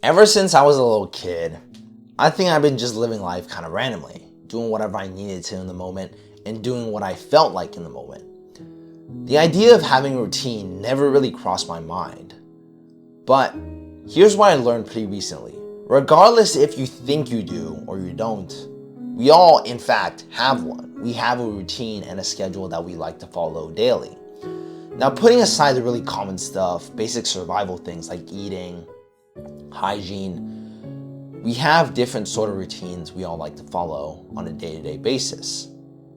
Ever since I was a little kid, I think I've been just living life kind of randomly, doing whatever I needed to in the moment and doing what I felt like in the moment. The idea of having a routine never really crossed my mind. But here's what I learned pretty recently. Regardless if you think you do or you don't, we all, in fact, have one. We have a routine and a schedule that we like to follow daily. Now, putting aside the really common stuff, basic survival things like eating, hygiene, we have different sort of routines we all like to follow on a day-to-day basis.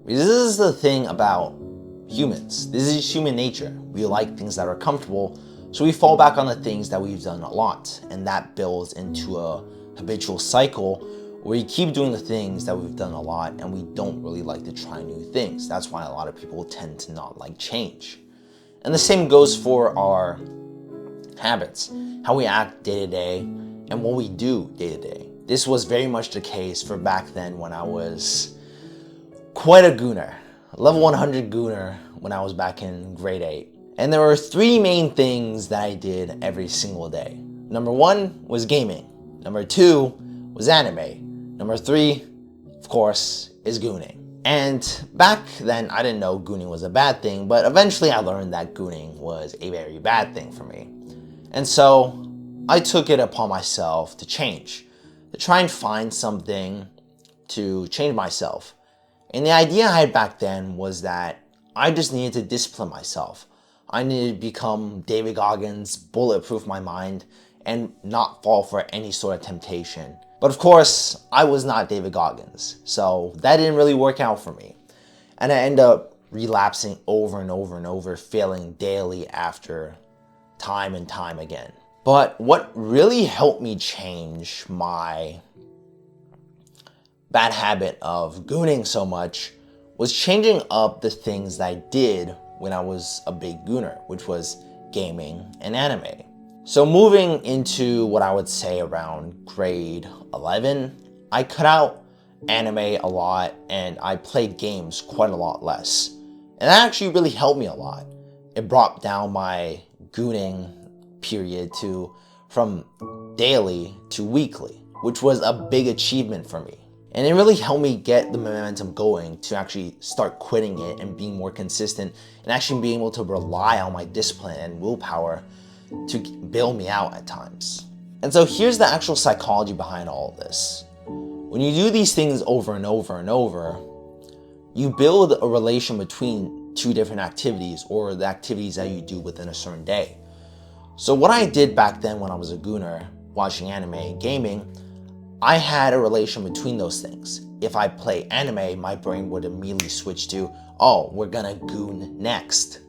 This is the thing about humans. This is human nature. We like things that are comfortable, so we fall back on the things that we've done a lot, and that builds into a habitual cycle where we keep doing the things that we've done a lot and we don't really like to try new things. That's why a lot of people tend to not like change. And the same goes for our habits, how we act day to day, and what we do day to day. This was very much the case for back then when I was quite a gooner, level 100 gooner when I was back in grade 8. And there were three main things that I did every single day. Number one was gaming. Number two was anime. Number three, of course, is gooning. And back then, I didn't know gooning was a bad thing, but eventually I learned that gooning was a very bad thing for me. And so I took it upon myself to change, to try and find something to change myself. And the idea I had back then was that I just needed to discipline myself. I needed to become David Goggins, bulletproof my mind, and not fall for any sort of temptation. But of course, I was not David Goggins, so that didn't really work out for me. And I ended up relapsing over and over and over, failing daily after time and time again. But what really helped me change my bad habit of gooning so much was changing up the things that I did when I was a big gooner, which was gaming and anime. So moving into what I would say around grade 11, I cut out anime a lot and I played games quite a lot less. And that actually really helped me a lot. It brought down my gooning period from daily to weekly, which was a big achievement for me. And it really helped me get the momentum going to actually start quitting it and being more consistent and actually being able to rely on my discipline and willpower to bail me out at times. And so here's the actual psychology behind all of this. When you do these things over and over and over, you build a relation between two different activities or the activities that you do within a certain day. So what I did back then when I was a gooner, watching anime and gaming, I had a relation between those things. If I play anime, my brain would immediately switch to, oh, we're gonna goon next.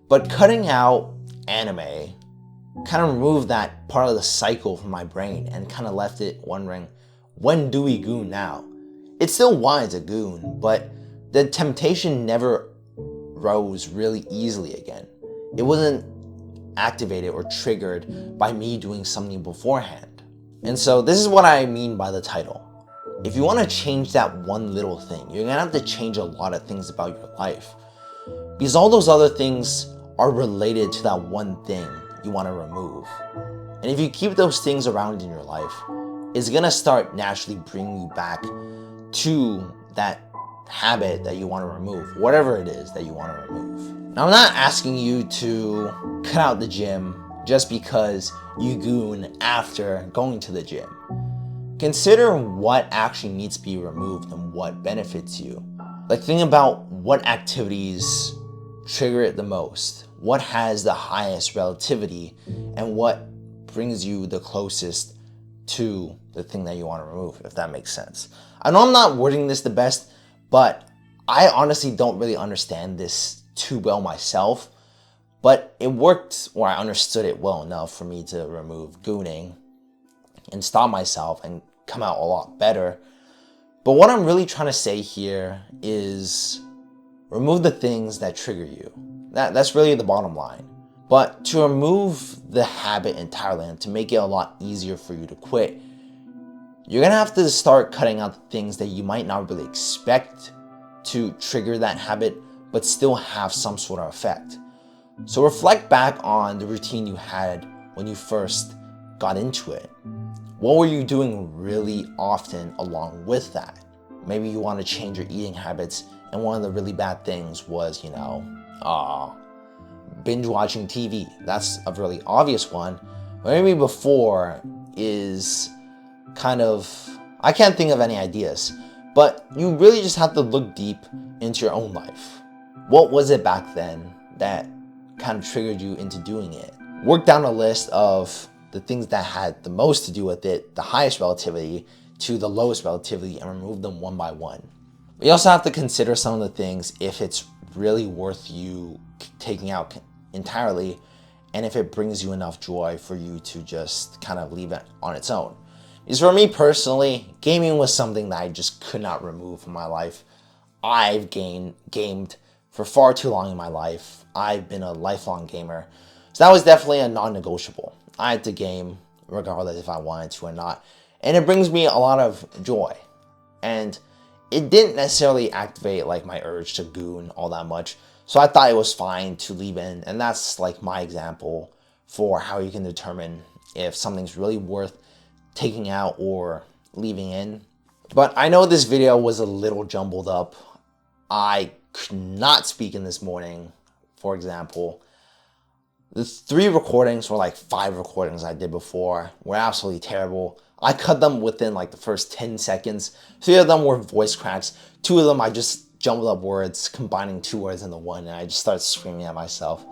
But cutting out anime kind of removed that part of the cycle from my brain and kind of left it wondering, when do we goon now? It still wanted to goon, but the temptation never rose really easily again. It wasn't activated or triggered by me doing something beforehand. And so this is what I mean by the title. If you want to change that one little thing, you're gonna have to change a lot of things about your life, because all those other things are related to that one thing you want to remove. And if you keep those things around in your life, it's gonna start naturally bringing you back to that habit that you want to remove, whatever it is that you want to remove. Now, I'm not asking you to cut out the gym just because you goon after going to the gym. Consider what actually needs to be removed and what benefits you. Like, think about what activities trigger it the most, what has the highest relativity, and what brings you the closest to the thing that you want to remove, if that makes sense. I know I'm not wording this the best, but I honestly don't really understand this too well myself. But it worked, or I understood it well enough for me to remove gooning and stop myself and come out a lot better. But what I'm really trying to say here is remove the things that trigger you. That's really the bottom line. But to remove the habit entirely and to make it a lot easier for you to quit, you're gonna have to start cutting out the things that you might not really expect to trigger that habit, but still have some sort of effect. So reflect back on the routine you had when you first got into it? What were you doing really often along with that? Maybe you want to change your eating habits, and one of the really bad things was, binge watching TV. That's a really obvious one. But maybe before is kind of, I can't think of any ideas, but you really just have to look deep into your own life. What was it back then that kind of triggered you into doing it? Work down a list of the things that had the most to do with it, the highest relativity to the lowest relativity, and remove them one by one. You also have to consider some of the things, if it's really worth you taking out entirely, and if it brings you enough joy for you to just kind of leave it on its own. Because for me personally, gaming was something that I just could not remove from my life. I've gamed for far too long in my life. I've been a lifelong gamer. So that was definitely a non-negotiable. I had to game regardless if I wanted to or not. And it brings me a lot of joy. And it didn't necessarily activate like my urge to goon all that much. So I thought it was fine to leave in. And that's like my example for how you can determine if something's really worth taking out or leaving in. But I know this video was a little jumbled up. I could not speak in this morning, for example. The 3 recordings or like 5 recordings I did before were absolutely terrible. I cut them within like the first 10 seconds. 3 of them were voice cracks. 2 of them I just jumbled up words, combining 2 words into one, and I just started screaming at myself.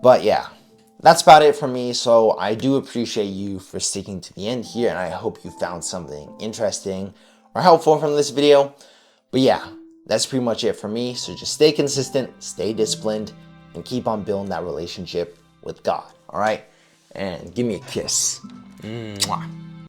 But yeah, that's about it for me. So I do appreciate you for sticking to the end here, and I hope you found something interesting or helpful from this video. But yeah, that's pretty much it for me. So just stay consistent, stay disciplined, and keep on building that relationship with God. All right? And give me a kiss. Mwah.